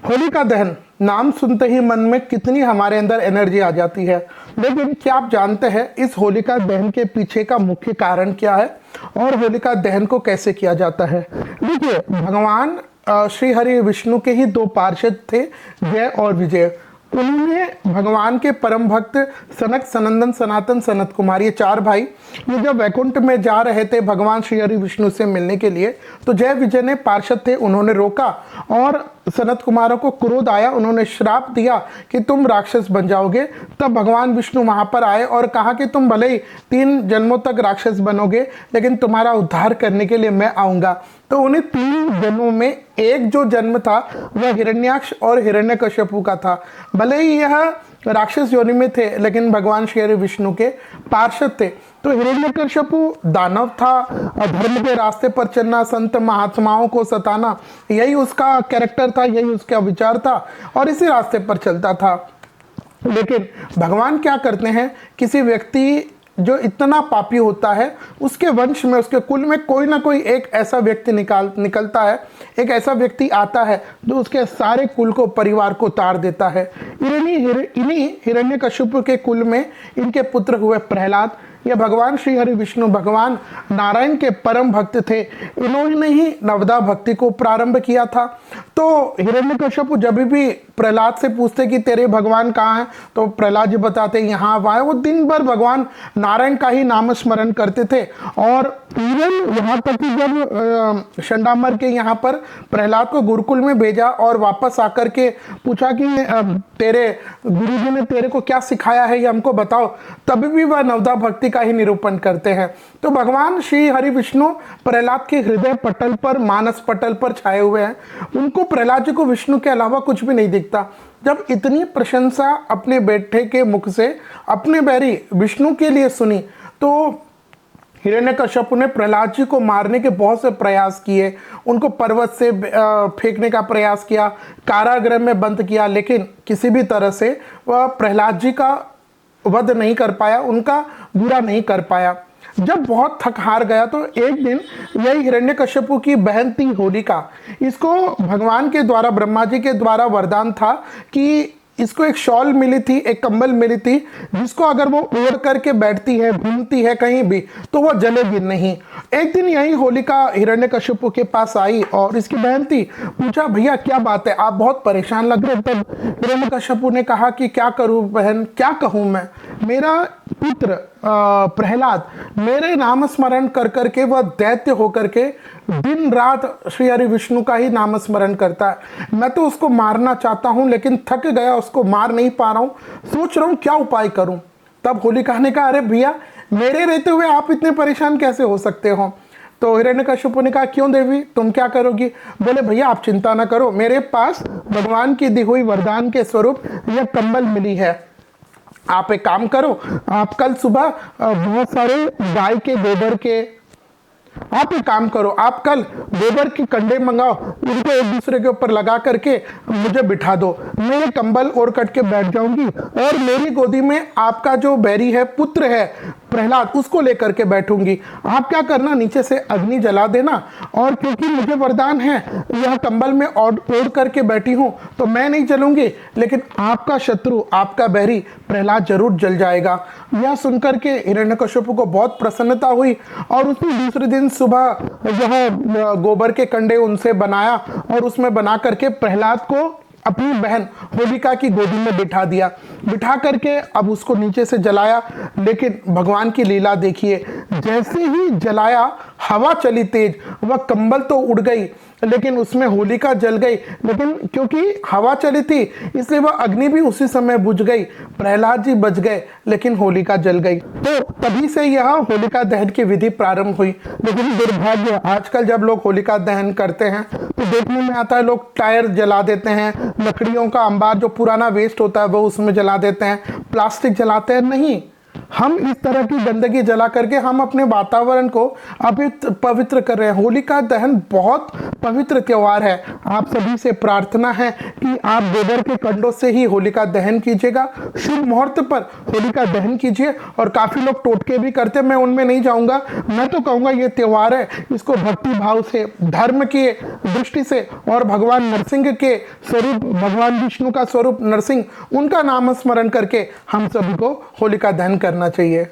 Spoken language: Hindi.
होलिका दहन नाम सुनते ही मन में कितनी हमारे अंदर एनर्जी आ जाती है। लेकिन क्या आप जानते हैं इस होलिका दहन के पीछे का मुख्य कारण क्या है और होलिका दहन को कैसे किया जाता है? देखिए, भगवान श्री हरि विष्णु के ही दो पार्षद थे, जय और विजय। उन्होंने भगवान के परम भक्त सनक, सनंदन, सनातन, सनत कुमार, ये चार भाई ये जब वैकुंठ में जा रहे थे भगवान श्री हरि विष्णु से मिलने के लिए, तो जय विजय ने पार्षद थे, उन्होंने रोका और सनत कुमारों को क्रोध आया। उन्होंने श्राप दिया कि तुम राक्षस बन जाओगे। तब भगवान विष्णु वहां पर आए और कहा कि तुम भले ही 3 जन्मों तक राक्षस बनोगे, लेकिन तुम्हारा उद्धार करने के लिए मैं आऊंगा। तो उन्हें 3 जन्मों में एक जो जन्म था वह हिरण्याक्ष और हिरण्यकश्यपु का था। भले ही यह राक्षस योनि में थे, लेकिन भगवान श्री हरि विष्णु के पार्षद थे। तो हिरण्यकश्यपु दानव था, धर्म के रास्ते पर चलना, संत महात्माओं को सताना, यही उसका कैरेक्टर था, यही उसका विचार था और इसी रास्ते पर चलता था। लेकिन भगवान क्या करते हैं, किसी व्यक्ति जो इतना पापी होता है उसके वंश में, उसके कुल में कोई ना कोई एक ऐसा व्यक्ति निकलता है, एक ऐसा व्यक्ति आता है जो उसके सारे कुल को, परिवार को तार देता है। इन्हीं हिरण्यकश्यप के कुल में इनके पुत्र हुए प्रहलाद। ये भगवान श्री हरि विष्णु, भगवान नारायण के परम भक्त थे। इन्होंने ही नवदा भक्ति को प्रारंभ किया था। तो हिरण्यकश्यप जब भी प्रहलाद से पूछते कि तेरे भगवान कहाँ हैं, तो प्रहलाद जी बताते यहाँ वहाँ। वो दिन भर भगवान नारायण का ही नाम स्मरण करते थे। और इवन यहाँ तक कि जब शंडामर के यहाँ पर प्रहलाद को गुरुकुल में भेजा और वापस आकर के पूछा कि तेरे गुरुजी ने तेरे को क्या सिखाया है, ये हमको बताओ, तभी भी वह नवदा भक्ति का ही निरूपण करते हैं। तो भगवान श्री हरि विष्णु प्रहलाद के हृदय पटल पर, मानस पटल पर छाए हुए हैं। उनको, प्रहलाद जी को विष्णु के अलावा कुछ भी नहीं दिखता। जब इतनी प्रशंसा अपने बेटे के मुख से अपने बैरी विष्णु के लिए सुनी, तो हिरण्यकश्यप ने प्रहलाद जी को मारने के बहुत से प्रयास किए। उनको पर्वत से फेंकने का प्रयास किया, कारागृह में बंद किया, लेकिन किसी भी तरह से वह प्रहलाद जी का वध नहीं कर पाया, उनका बुरा नहीं कर पाया। जब बहुत थक हार गया तो एक दिन यही हिरण्यकश्यप की बहन थी होलिका, इसको भगवान के द्वारा, ब्रह्मा जी के द्वारा वरदान था कि इसको एक शॉल मिली थी, एक कंबल मिली थी, जिसको अगर वो ओढ़ करके बैठती है, घूमती है कहीं भी, तो वो जलेगी नहीं। एक दिन यही होलिका हिरण्यकश्यप के पास आई और इसकी बहन थी, पूछा भैया क्या बात है, आप बहुत परेशान लग रहे हो। तब हिरण्यकश्यप ने कहा कि क्या करूं बहन, क्या कहूं मैं, मेरा पुत्र प्रहलाद मेरे नाम स्मरण कर करके वह दैत्य होकर के दिन रात श्री हरि विष्णु का ही नाम स्मरण करता है। मैं तो उसको मारना चाहता हूं, लेकिन थक गया, उसको मार नहीं पा रहा हूं, सोच रहा हूं क्या उपाय करूं। तब होलिका ने कहा, अरे भैया, मेरे रहते हुए आप इतने परेशान कैसे हो सकते हो। तो हिरण्यकश्यप ने कहा, क्यों देवी, तुम क्या करोगी। बोले, भैया आप चिंता ना करो, मेरे पास भगवान की दी हुई वरदान के स्वरूप यह कंबल मिली है। आप एक काम करो, आप कल सुबह बहुत सारे गाय के गोबर के, आप एक काम करो, आप कल गोबर के कंडे मंगाओ, उनको एक दूसरे के ऊपर लगा करके मुझे बिठा दो, मैं ये कंबल ओढ़ कट के बैठ जाऊंगी और मेरी गोदी में आपका जो बैरी है, पुत्र है प्रहलाद, उसको लेकर के बैठूंगी। आप क्या करना, नीचे से अग्नि जला देना, और क्योंकि मुझे वरदान है, यह कंबल में ओढ़ करके बैठी हूं, तो मैं नहीं जलूंगी, लेकिन आपका शत्रु, आपका बैरी प्रहलाद जरूर जल जाएगा। यह सुनकर के हिरण्यकश्यप को बहुत प्रसन्नता हुई और उसने दूसरे दिन सुबह यह गोबर के कंडे उनसे बनाया और उसमें बना करके प्रहलाद को अपनी बहन होलिका की गोदी में बिठा दिया। बिठा करके अब उसको नीचे से जलाया, लेकिन भगवान की लीला देखिए, जैसे ही जलाया हवा चली तेज, वह कंबल तो उड़ गई, लेकिन उसमें होलिका जल गई। लेकिन क्योंकि हवा चली थी इसलिए वह अग्नि भी उसी समय बुझ गई, प्रहलाद जी बच गए, लेकिन होलिका जल गई। तो तभी से यह होलिका दहन की विधि प्रारंभ हुई। लेकिन दुर्भाग्य, आजकल जब लोग होलिका दहन करते हैं तो देखने में आता है लोग टायर जला देते हैं, लकड़ियों का अंबार जो पुराना वेस्ट होता है वो उसमें जला देते हैं, प्लास्टिक जलाते हैं। नहीं, हम इस तरह की गंदगी जला करके हम अपने वातावरण को पवित्र कर रहे हैं। होलिका दहन बहुत पवित्र त्योहार है। आप सभी से प्रार्थना है कि आप गोबर के कंडों से ही होलिका दहन कीजिएगा, शुभ मुहूर्त पर होलिका दहन कीजिए। और काफी लोग टोटके भी करते हैं, मैं उनमें नहीं जाऊंगा। मैं तो कहूंगा ये त्योहार है, इसको भक्ति भाव से, धर्म की दृष्टि से और भगवान नरसिंह के स्वरूप, भगवान विष्णु का स्वरूप नरसिंह, उनका नाम स्मरण करके हम सभी को होलिका दहन करना चाहिए।